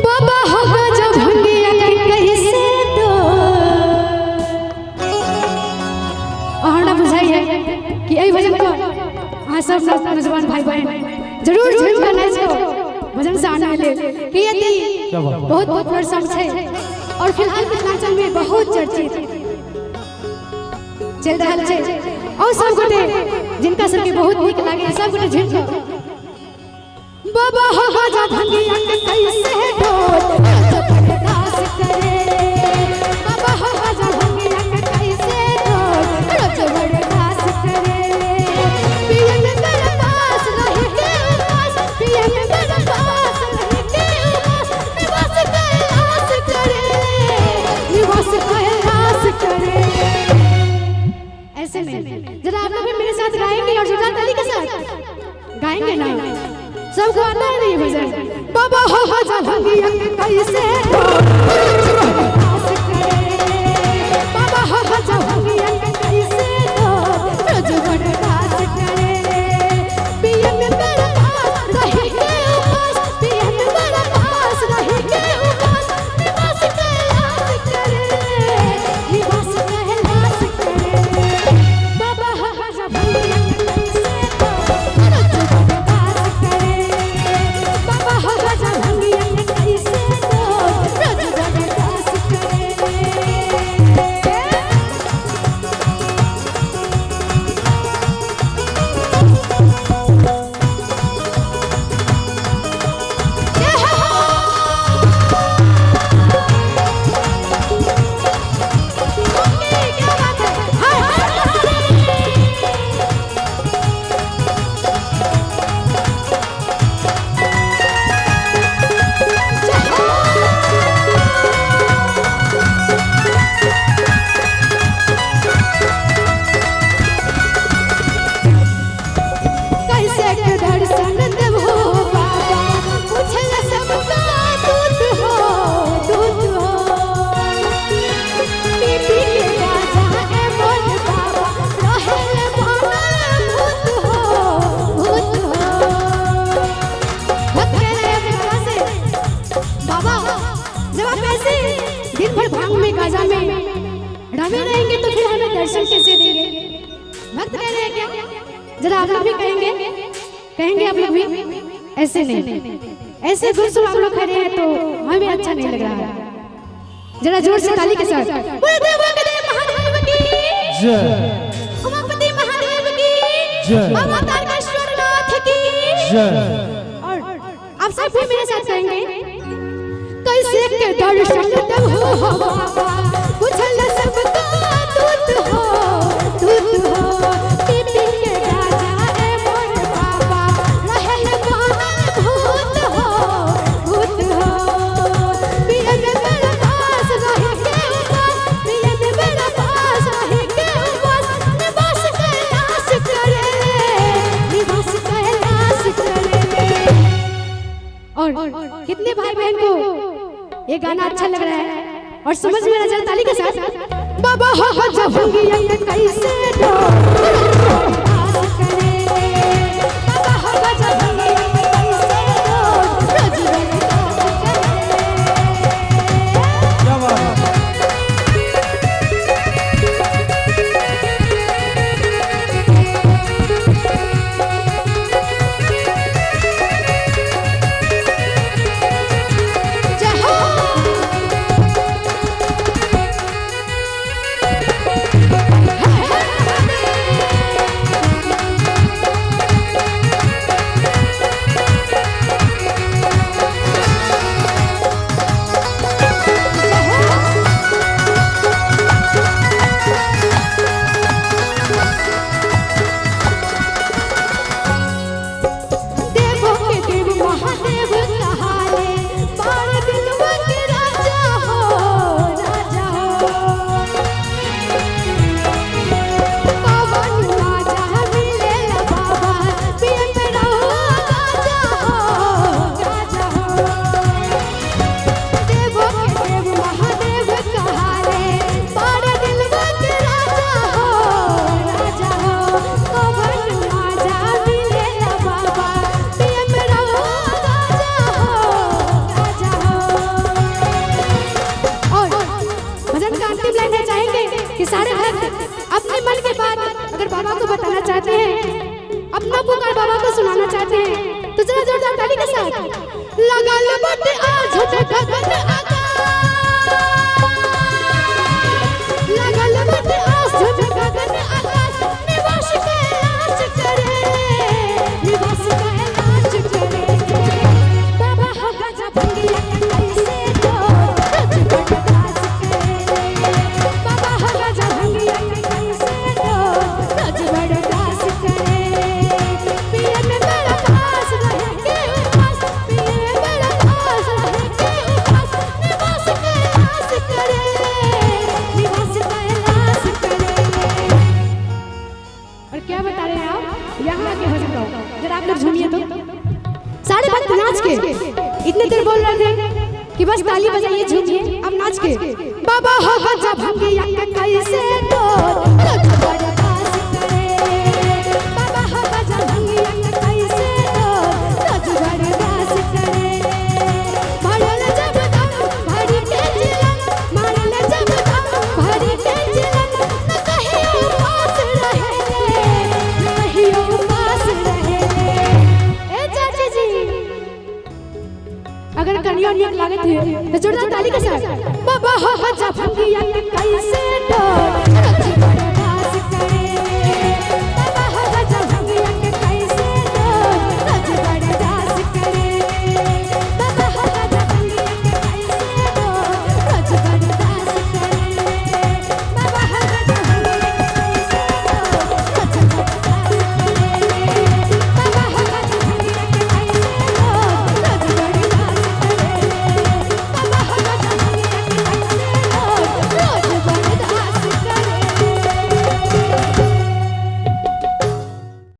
बाबा होगा जब भंगिया के कैसे दो आहड़ा बुझाइए कि यही भजन को हाँ सब नौजवान भाई बहन जरूर झूम कर नाच को भजन से आने ले कि यदि बहुत बहुत सॉन्ग है और फिलहाल मिथिलांचल में बहुत चर्चित चल रहा है और सब गोटे जिनका सबके बहुत नीक लागे सब गोटे झूम बाबा होगा जब भंगिया के कैसे ढोल बर्दाश्त करे बाबा होगा जब भंगिया के कैसे ढोल बर्दाश्त करे पिए में मेरे पास रह के उपास पिए में मेरे पास रह के उपास निवास कैलाश करे ऐसे नहीं जरा आप लोग भी मेरे साथ गाएंगे और जुटा ताली के साथ गाएंगे ना सबको आता है नहीं भजन बाबा होगा जब भंगिया के कैसे बर्दाश्त करे बाबा होगा जब भंगिया के कैसे रोज बर्दाश्त करे पिए में मेरे पास रह के उपास पिए में मेरे पास रह के उपास निवास कैलाश करे बाबा होगा जब भंगिया के कैसे रोज बर्दाश्त करे बाबा होगा जब भंगिया के कैसे रोज बर्दाश्त करे क्या बात है हाय कैसे के दर्शन देबो बाबा पूछल सबका दूत हो पीपी के राजा ए बोल बाबा रहल बनल भूत हो भक्त रे बेटा से बाबा जब आप ऐसे दिन भर भांग में गाजा में रमे रहेंगे तो फिर हमें दर्शन कैसे देंगे भक्त कह रहे हैं क्या जरा आप लोग भी कहेंगे आप लोग भी ऐसे नहीं ऐसे गुरसुर आप लोग खड़े हैं तो हमें अच्छा नहीं लग रहा है जरा जोर से ताली के साथ बोले देवांगदेव महादेव की जय उमापति महादेव की जय बाबा तारकेश्वर नाथ की जय और आप सब भी मेरे साथ कहेंगे कैसे के दर्शन देबो बाबा पूछल सबका दूत हो पीपी के राजा ए मोर बाबा रहल बनल भूत हो पिए में मेरे पास रह के उपास पिए में मेरे पास रह के उपास निवास कैलाश करे और कितने भाई बहन को ये गाना अच्छा लग रहा है और समझ में आ जाए ताली के साथ बाबा होगा जब भंगिया के कैसे बर्दाश्त करे बाबा होगा जब भंगिया के कैसे रोज बर्दाश्त करे क्या बात है जय हो हे क्या बता रहे हैं आप? यहाँ आके हो जाओ जरा आप लोग झूमिए तो। सारे भक्त नाच के इतने देर बोल रहे थे कि बस ताली बजाइए झूमिए, अब नाच के। बाबा हो गजा भंगिया के कैसे डोल बर्दाश्त करे, बाबा हो गजा भंगिया के कैसे डोल बर्दाश्त करे। मारल जब दम भरी के चिलम, मारल जब दम भरी के चिलम, न कहियो पास रहे रे, न कहियो पास रहे रे। ए चाची जी अगर कनिया निक लागत है तो जोरदार ताली के साथ। बाबा हो गजा भंगिया